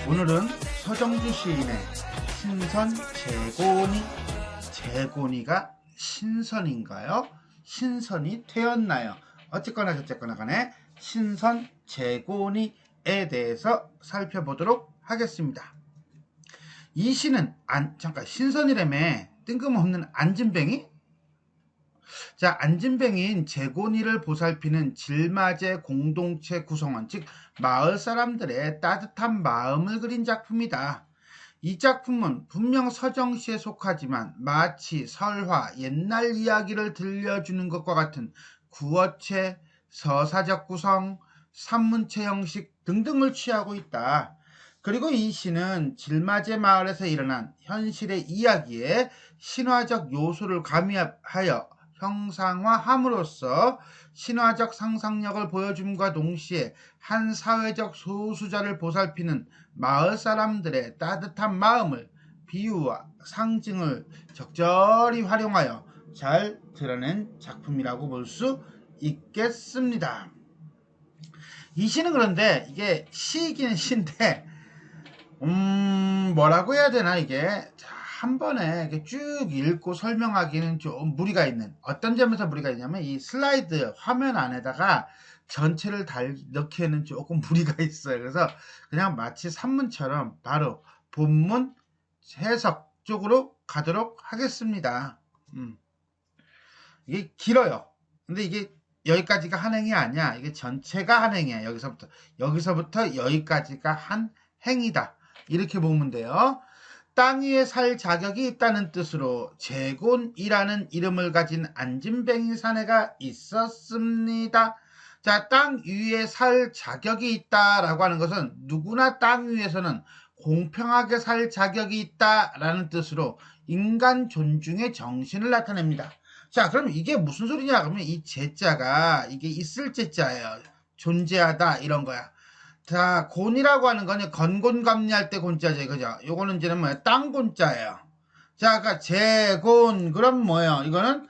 오늘은 서정주 시인의 신선 재곤이가 신선인가요? 신선이 되었나요? 어쨌거나 저쨌거나 간에 신선 재곤이에 대해서 살펴보도록 하겠습니다. 이 시는 잠깐 신선이라며 뜬금없는 안진뱅이? 자, 안진뱅이인 재곤이를 보살피는 질맞의 공동체 구성원, 즉 마을 사람들의 따뜻한 마음을 그린 작품이다. 이 작품은 분명 서정시에 속하지만 마치 설화, 옛날 이야기를 들려주는 것과 같은 구어체, 서사적 구성, 산문체 형식 등등을 취하고 있다. 그리고 이 시는 질맞의 마을에서 일어난 현실의 이야기에 신화적 요소를 가미하여 형상화함으로써 신화적 상상력을 보여줌과 동시에 한 사회적 소수자를 보살피는 마을 사람들의 따뜻한 마음을 비유와 상징을 적절히 활용하여 잘 드러낸 작품이라고 볼 수 있겠습니다. 이 시는 그런데 이게 시이긴 시인데 뭐라고 해야 되나 이게 한 번에 쭉 읽고 설명하기는 좀 무리가 있는, 어떤 점에서 무리가 있냐면 이 슬라이드 화면 안에다가 전체를 넣기에는 조금 무리가 있어요. 그래서 그냥 마치 산문처럼 바로 본문 해석 쪽으로 가도록 하겠습니다. 이게 길어요. 근데 이게 여기까지가 한 행이 아니야. 이게 전체가 한 행이야. 여기서부터 여기까지가 한 행이다. 이렇게 보면 돼요. 땅 위에 살 자격이 있다는 뜻으로 재곤이라는 이름을 가진 안진뱅이 사내가 있었습니다. 자, 땅 위에 살 자격이 있다라고 하는 것은 누구나 땅 위에서는 공평하게 살 자격이 있다라는 뜻으로 인간 존중의 정신을 나타냅니다. 자, 그럼 이게 무슨 소리냐? 그러면 이 제자가 이게 있을 제자예요. 존재하다 이런 거야. 자, 곤이라고 하는 거는 건곤감리할 때 곤자죠, 그죠? 요거는 이제는 뭐예요? 땅곤자예요. 자, 아까 재곤, 그럼 뭐예요? 이거는,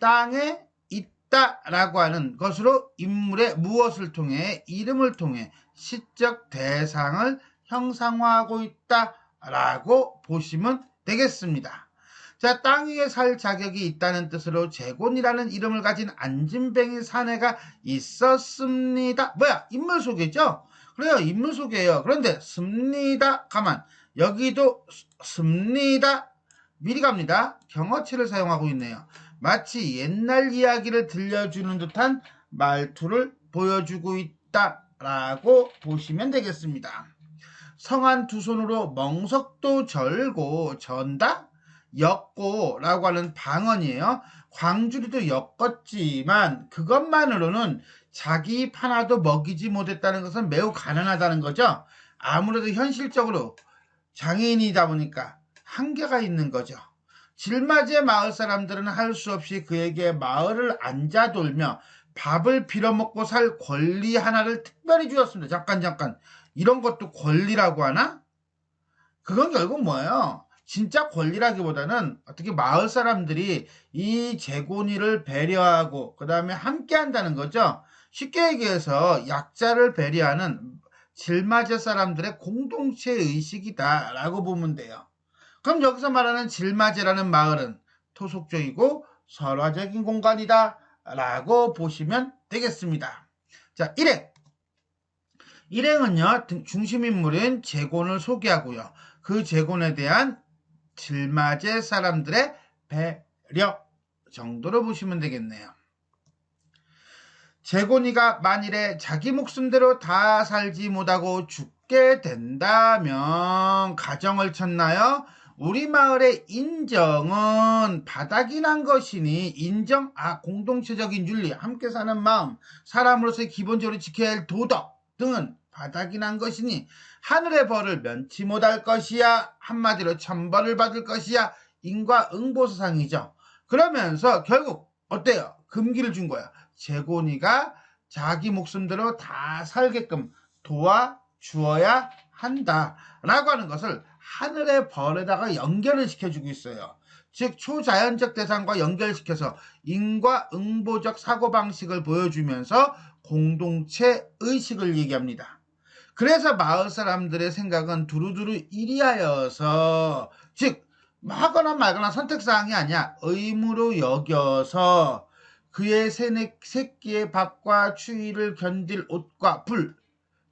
땅에 있다라고 하는 것으로 인물의 무엇을 통해, 이름을 통해 시적 대상을 형상화하고 있다라고 보시면 되겠습니다. 자, 땅 위에 살 자격이 있다는 뜻으로 재곤이라는 이름을 가진 안진뱅이 사내가 있었습니다. 뭐야? 인물 소개죠? 그래요, 인물 소개예요. 그런데 습니다. 가만. 여기도 습니다. 미리 갑니다. 경어체를 사용하고 있네요. 마치 옛날 이야기를 들려주는 듯한 말투를 보여주고 있다라고 보시면 되겠습니다. 성한 두 손으로 멍석도 절고 전다? 엮고라고 하는 방언이에요. 광주리도 엮었지만 그것만으로는 자기 입 하나도 먹이지 못했다는 것은 매우 가난하다는 거죠. 아무래도 현실적으로 장애인이다 보니까 한계가 있는 거죠. 질맞의 마을 사람들은 할 수 없이 그에게 마을을 앉아 돌며 밥을 빌어먹고 살 권리 하나를 특별히 주었습니다. 잠깐. 이런 것도 권리라고 하나? 그건 결국 뭐예요? 진짜 권리라기보다는 어떻게 마을 사람들이 이 재곤이를 배려하고 그 다음에 함께 한다는 거죠. 쉽게 얘기해서 약자를 배려하는 질맞의 사람들의 공동체 의식이다 라고 보면 돼요. 그럼 여기서 말하는 질맞이라는 마을은 토속적이고 설화적인 공간이다 라고 보시면 되겠습니다. 자, 일행은요 중심인물인 재곤을 소개하고요, 그 재곤에 대한 질맞의 사람들의 배려 정도로 보시면 되겠네요. 재곤이가 만일에 자기 목숨대로 다 살지 못하고 죽게 된다면 가정을 쳤나요? 우리 마을의 인정은 바닥이 난 것이니 공동체적인 윤리, 함께 사는 마음, 사람으로서 기본적으로 지켜야 할 도덕 등은 바닥이 난 것이니 하늘의 벌을 면치 못할 것이야. 한마디로 천벌을 받을 것이야. 인과응보사상이죠. 그러면서 결국 어때요? 금기를 준 거야. 재곤이가 자기 목숨대로 다 살게끔 도와주어야 한다라고 하는 것을 하늘의 벌에다가 연결을 시켜주고 있어요. 즉 초자연적 대상과 연결시켜서 인과응보적 사고방식을 보여주면서 공동체 의식을 얘기합니다. 그래서 마을 사람들의 생각은 두루두루 이리하여서, 즉 하거나 말거나 선택사항이 아니야. 의무로 여겨서 그의 새끼의 밥과 추위를 견딜 옷과 불,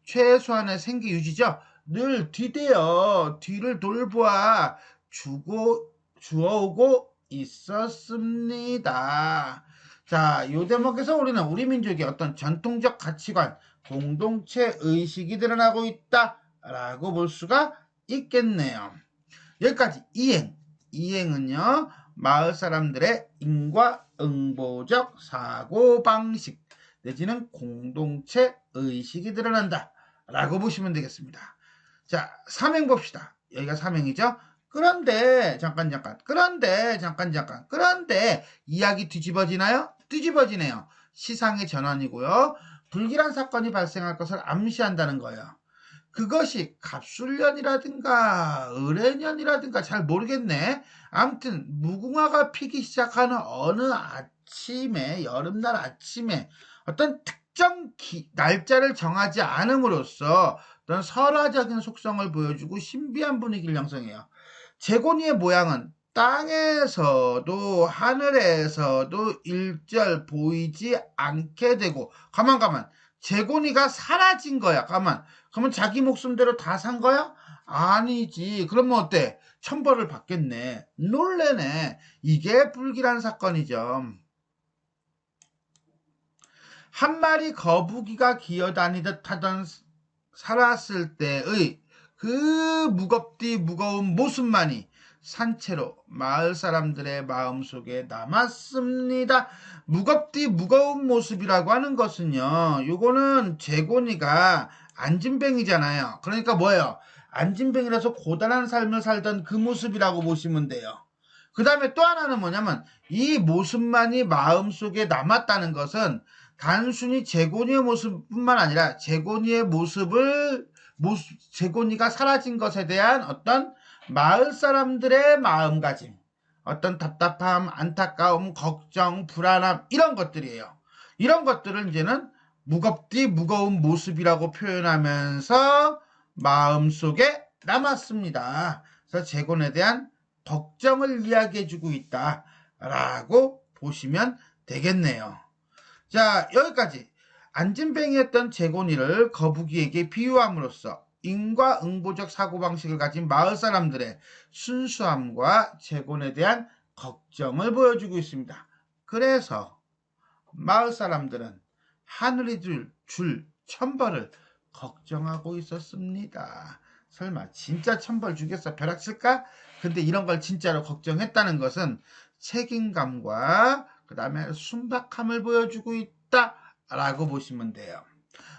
최소한의 생계 유지죠. 늘 뒤를 돌보아 주어오고 있었습니다. 자, 요 대목에서 우리는 우리 민족의 어떤 전통적 가치관, 공동체 의식이 드러나고 있다라고 볼 수가 있겠네요. 여기까지 이행은요, 마을 사람들의 인과응보적 사고방식 내지는 공동체 의식이 드러난다 라고 보시면 되겠습니다. 자, 삼행 봅시다. 여기가 삼행이죠. 그런데 이야기 뒤집어지나요? 뒤집어지네요. 시상의 전환이고요. 불길한 사건이 발생할 것을 암시한다는 거예요. 그것이 갑술년이라든가 을해년이라든가 잘 모르겠네. 아무튼 무궁화가 피기 시작하는 어느 아침에, 여름날 아침에 어떤 특정 날짜를 정하지 않음으로써 어떤 설화적인 속성을 보여주고 신비한 분위기를 형성해요. 제고니의 모양은 땅에서도 하늘에서도 일절 보이지 않게 되고, 가만 제고니가 사라진 거야. 그러면 자기 목숨대로 다 산 거야? 아니지. 그러면 어때? 천벌을 받겠네. 놀래네. 이게 불길한 사건이죠. 한 마리 거북이가 기어다니듯 하던 살았을 때의 그 무거운 모습만이 산채로 마을 사람들의 마음속에 남았습니다. 무거운 모습이라고 하는 것은요, 요거는 제고니가 안진뱅이잖아요. 그러니까 뭐예요? 안진뱅이라서 고단한 삶을 살던 그 모습이라고 보시면 돼요. 그 다음에 또 하나는 뭐냐면 이 모습만이 마음속에 남았다는 것은 단순히 제고니의 모습뿐만 아니라 제고니가 사라진 것에 대한 어떤 마을 사람들의 마음가짐, 어떤 답답함, 안타까움, 걱정, 불안함, 이런 것들이에요. 이런 것들을 이제는 무거운 모습이라고 표현하면서 마음속에 남았습니다. 그래서 제곤에 대한 걱정을 이야기해주고 있다라고 보시면 되겠네요. 자, 여기까지 안진뱅이였던 제곤이를 거북이에게 비유함으로써 인과응보적 사고방식을 가진 마을 사람들의 순수함과 제곤에 대한 걱정을 보여주고 있습니다. 그래서 마을 사람들은 하늘이 줄 천벌을 걱정하고 있었습니다. 설마 진짜 천벌 주겠어? 벼락칠까? 근데 이런 걸 진짜로 걱정했다는 것은 책임감과 그 다음에 순박함을 보여주고 있다라고 보시면 돼요.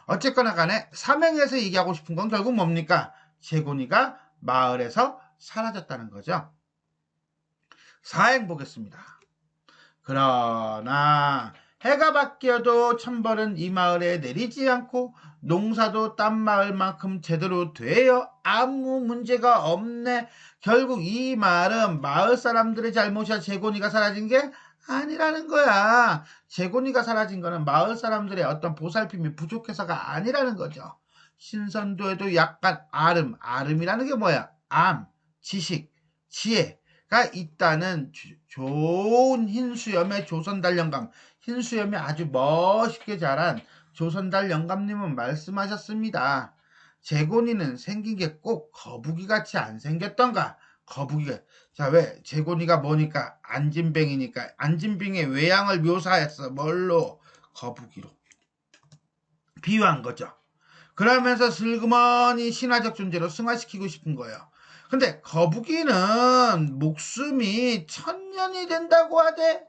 어쨌거나 간에 삼행에서 얘기하고 싶은 건 결국 뭡니까? 제곤이가 마을에서 사라졌다는 거죠. 사행 보겠습니다. 그러나 해가 바뀌어도 천벌은 이 마을에 내리지 않고 농사도 딴 마을만큼 제대로 돼요. 아무 문제가 없네. 결국 이 말은 마을 사람들의 잘못이야. 제곤이가 사라진 게 아니라는 거야. 제곤이가 사라진 거는 마을 사람들의 어떤 보살핌이 부족해서가 아니라는 거죠. 신선도에도 약간 아름이라는 게 뭐야? 지식, 지혜가 있다는 좋은 흰수염의 조선달 영감, 흰수염이 아주 멋있게 자란 조선달 영감님은 말씀하셨습니다. 제곤이는 생긴 게 꼭 거북이같이 안 생겼던가? 거북이가, 자, 왜? 제곤이가 뭐니까? 안진뱅이니까. 안진뱅의 외양을 묘사했어. 뭘로? 거북이로. 비유한 거죠. 그러면서 슬그머니 신화적 존재로 승화시키고 싶은 거예요. 근데 거북이는 목숨이 1000년이 된다고 하대.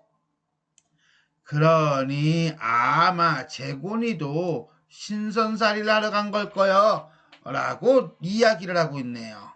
그러니 아마 제곤이도 신선살이를 하러 간 걸 거요. 라고 이야기를 하고 있네요.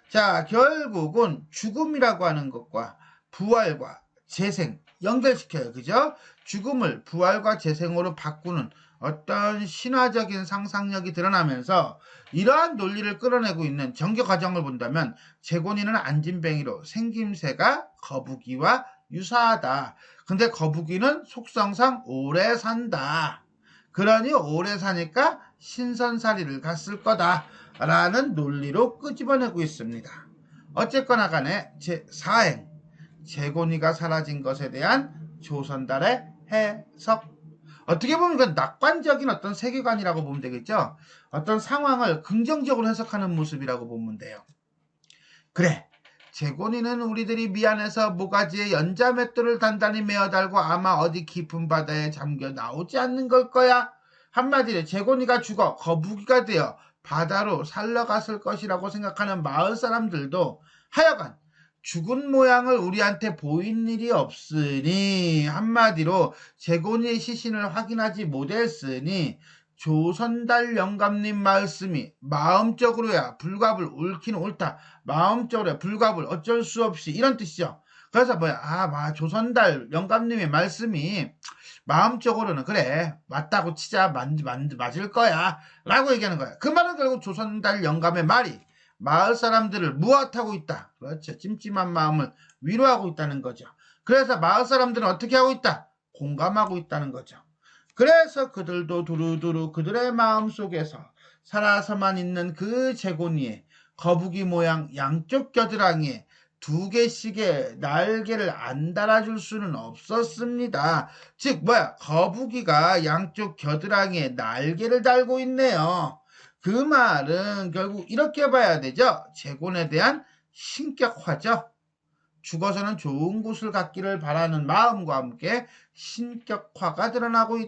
자, 결국은 죽음이라고 하는 것과 부활과 재생 연결시켜요. 그죠? 죽음을 부활과 재생으로 바꾸는 어떤 신화적인 상상력이 드러나면서 이러한 논리를 끌어내고 있는 전개 과정을 본다면 제곤이는 안진뱅이로 생김새가 거북이와 유사하다. 근데 거북이는 속성상 오래 산다. 그러니 오래 사니까 신선살이를 갔을 거다라는 논리로 끄집어내고 있습니다. 어쨌거나 간에 제4행 제고니가 사라진 것에 대한 조선달의 해석. 어떻게 보면 이건 낙관적인 어떤 세계관이라고 보면 되겠죠. 어떤 상황을 긍정적으로 해석하는 모습이라고 보면 돼요. 그래, 제고니는 우리들이 미안해서 모가지에 연자맷돌을 단단히 메어달고 아마 어디 깊은 바다에 잠겨 나오지 않는 걸 거야. 한마디로 제고니가 죽어 거북이가 되어 바다로 살러갔을 것이라고 생각하는 마을 사람들도 하여간 죽은 모양을 우리한테 보인 일이 없으니, 한마디로 제고니의 시신을 확인하지 못했으니 조선달 영감님 말씀이 마음적으로야 불갑을 옳긴 옳다. 마음적으로야 불갑을 어쩔 수 없이, 이런 뜻이죠. 그래서 조선달 영감님의 말씀이 마음적으로는 그래 맞다고 치자 맞을 거야 라고 얘기하는 거야. 그 말은 결국 조선달 영감의 말이 마을 사람들을 무엇하고 있다. 그렇죠. 찜찜한 마음을 위로하고 있다는 거죠. 그래서 마을 사람들은 어떻게 하고 있다? 공감하고 있다는 거죠. 그래서 그들도 두루두루 그들의 마음속에서 살아서만 있는 그 제고니에 거북이 모양 양쪽 겨드랑이에 2개씩의 날개를 안 달아줄 수는 없었습니다. 즉 거북이가 양쪽 겨드랑이에 날개를 달고 있네요. 그 말은 결국 이렇게 봐야 되죠. 제곤에 대한 신격화죠. 죽어서는 좋은 곳을 갖기를 바라는 마음과 함께 신격화가 드러나고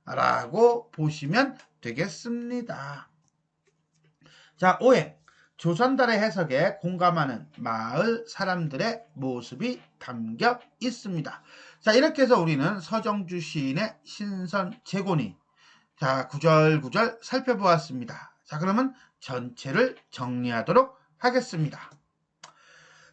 있다라고 보시면 되겠습니다. 자, 5행. 조선달의 해석에 공감하는 마을 사람들의 모습이 담겨 있습니다. 자, 이렇게 해서 우리는 서정주 시인의 신선 제곤이 구절구절 살펴보았습니다. 자, 그러면 전체를 정리하도록 하겠습니다.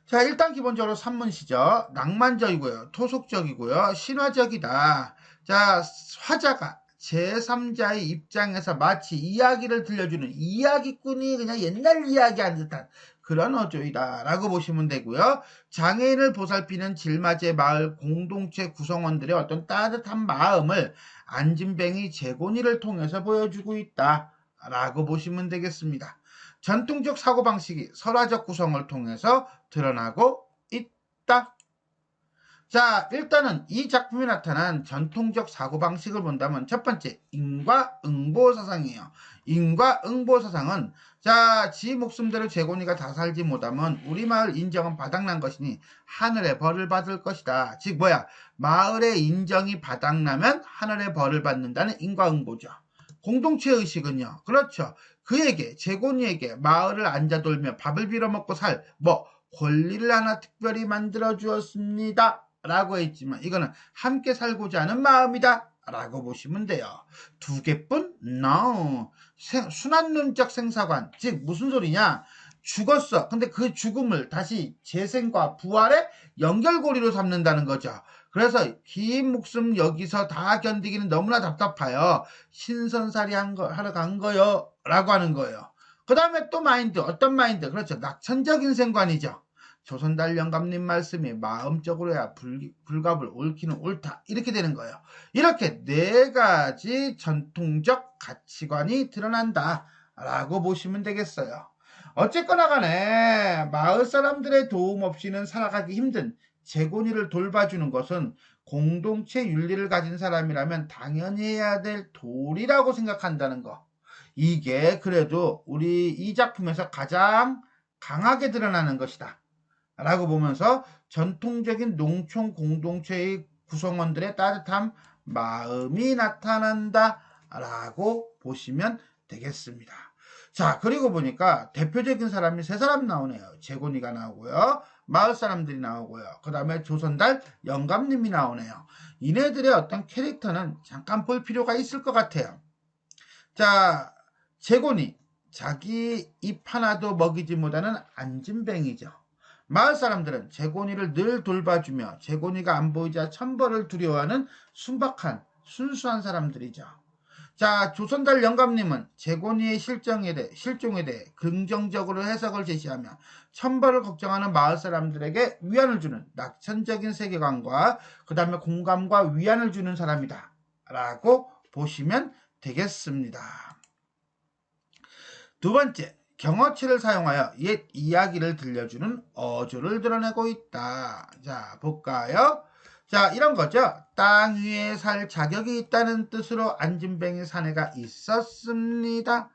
자, 일단 기본적으로 산문시죠. 낭만적이고요. 토속적이고요. 신화적이다. 자, 화자가 제3자의 입장에서 마치 이야기를 들려주는 이야기꾼이 그냥 옛날 이야기한 듯한 그런 어조이다 라고 보시면 되고요. 장애인을 보살피는 질맞의 마을 공동체 구성원들의 어떤 따뜻한 마음을 안진뱅이 제곤이를 통해서 보여주고 있다 라고 보시면 되겠습니다. 전통적 사고방식이 설화적 구성을 통해서 드러나고 있다. 자, 일단은 이 작품에 나타난 전통적 사고방식을 본다면 첫 번째, 인과응보사상이에요. 인과응보사상은 지 목숨대로 제곤이가 다 살지 못하면 우리 마을 인정은 바닥난 것이니 하늘의 벌을 받을 것이다. 즉 마을의 인정이 바닥나면 하늘의 벌을 받는다는 인과응보죠. 공동체 의식은요. 그렇죠. 그에게 제곤이에게 마을을 앉아 돌며 밥을 빌어먹고 살 권리를 하나 특별히 만들어 주었습니다 라고 했지만 이거는 함께 살고자 하는 마음이다 라고 보시면 돼요. 2개뿐? No. 순환론적 생사관. 즉 무슨 소리냐, 죽었어. 근데 그 죽음을 다시 재생과 부활의 연결고리로 삼는다는 거죠. 그래서 긴 목숨 여기서 다 견디기는 너무나 답답하여 신선살이 하러 간 거요 라고 하는 거예요. 그 다음에 또 마인드, 어떤 마인드? 그렇죠. 낙천적인 생관이죠. 조선달 영감님 말씀이 마음적으로야 불갑을 옳기는 옳다 이렇게 되는 거예요. 이렇게 4가지 전통적 가치관이 드러난다 라고 보시면 되겠어요. 어쨌거나 간에 마을 사람들의 도움 없이는 살아가기 힘든 제곤이를 돌봐주는 것은 공동체 윤리를 가진 사람이라면 당연히 해야 될 도리라고 생각한다는 거. 이게 그래도 우리 이 작품에서 가장 강하게 드러나는 것이다 라고 보면서 전통적인 농촌 공동체의 구성원들의 따뜻한 마음이 나타난다 라고 보시면 되겠습니다. 자, 그리고 보니까 대표적인 사람이 3사람 나오네요. 제곤이가 나오고요. 마을 사람들이 나오고요. 그 다음에 조선달 영감님이 나오네요. 이네들의 어떤 캐릭터는 잠깐 볼 필요가 있을 것 같아요. 자, 제곤이 자기 입 하나도 먹이지 못하는 안진뱅이죠. 마을 사람들은 제곤이를 늘 돌봐주며 제곤이가 안 보이자 천벌을 두려워하는 순박한 순수한 사람들이죠. 자, 조선달 영감님은 제곤이의 실종에 대해 긍정적으로 해석을 제시하며 천벌을 걱정하는 마을 사람들에게 위안을 주는 낙천적인 세계관과 그 다음에 공감과 위안을 주는 사람이다 라고 보시면 되겠습니다. 두 번째, 경어치를 사용하여 옛 이야기를 들려주는 어조를 드러내고 있다. 자, 볼까요? 자, 이런 거죠. 땅 위에 살 자격이 있다는 뜻으로 안진뱅이 사내가 있었습니다.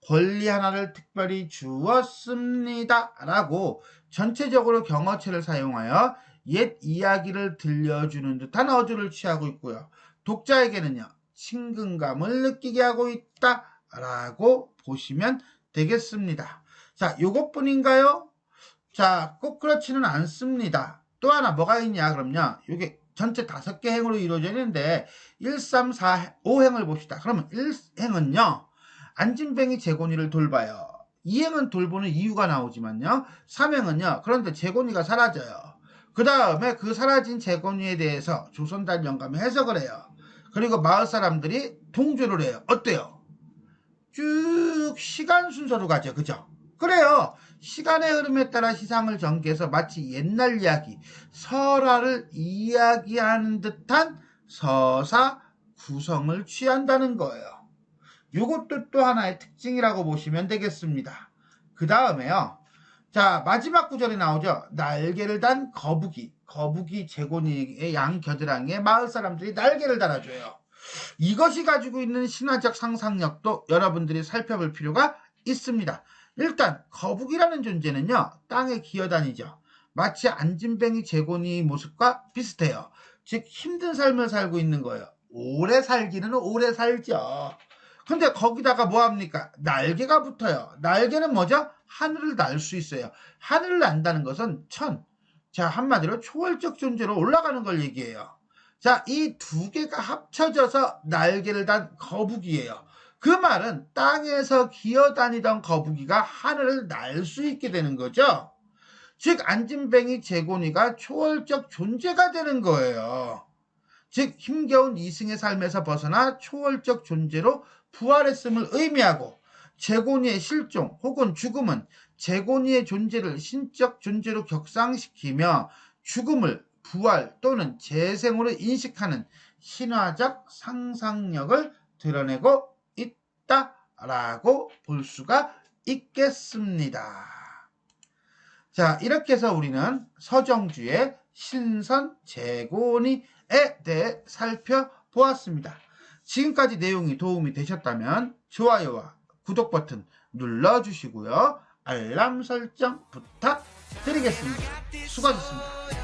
권리 하나를 특별히 주었습니다. 라고 전체적으로 경어체를 사용하여 옛 이야기를 들려주는 듯한 어조를 취하고 있고요. 독자에게는요, 친근감을 느끼게 하고 있다. 라고 보시면 되겠습니다. 자, 요것뿐인가요? 자, 꼭 그렇지는 않습니다. 또 하나 뭐가 있냐 그럼요. 이게 전체 5개 행으로 이루어져 있는데 1, 3, 4, 5행을 봅시다. 그러면 1행은요. 안진뱅이 재곤이를 돌봐요. 2행은 돌보는 이유가 나오지만요. 3행은요. 그런데 재곤이가 사라져요. 그 다음에 그 사라진 재곤이에 대해서 조선달 영감이 해석을 해요. 그리고 마을 사람들이 동조를 해요. 어때요? 쭉 시간 순서로 가죠. 그죠? 그래요. 시간의 흐름에 따라 시상을 전개해서 마치 옛날 이야기, 설화를 이야기하는 듯한 서사 구성을 취한다는 거예요. 이것도 또 하나의 특징이라고 보시면 되겠습니다. 그 다음에요. 자, 마지막 구절이 나오죠. 날개를 단 거북이. 거북이 재곤이의 양 겨드랑이에 마을 사람들이 날개를 달아줘요. 이것이 가지고 있는 신화적 상상력도 여러분들이 살펴볼 필요가 있습니다. 일단 거북이라는 존재는요. 땅에 기어다니죠. 마치 안진뱅이 재곤이 모습과 비슷해요. 즉 힘든 삶을 살고 있는 거예요. 오래 살기는 오래 살죠. 근데 거기다가 뭐합니까? 날개가 붙어요. 날개는 뭐죠? 하늘을 날 수 있어요. 하늘을 난다는 것은 자, 한마디로 초월적 존재로 올라가는 걸 얘기해요. 자, 이 두 개가 합쳐져서 날개를 단 거북이에요. 그 말은 땅에서 기어다니던 거북이가 하늘을 날 수 있게 되는 거죠. 즉 안진뱅이 재곤이가 초월적 존재가 되는 거예요. 즉 힘겨운 이승의 삶에서 벗어나 초월적 존재로 부활했음을 의미하고 재곤이의 실종 혹은 죽음은 재곤이의 존재를 신적 존재로 격상시키며 죽음을 부활 또는 재생으로 인식하는 신화적 상상력을 드러내고 있다라고 볼 수가 있겠습니다. 자, 이렇게 해서 우리는 서정주의 신선 재곤이에 대해 살펴보았습니다. 지금까지 내용이 도움이 되셨다면 좋아요와 구독 버튼 눌러주시고요. 알람 설정 부탁드리겠습니다. 수고하셨습니다.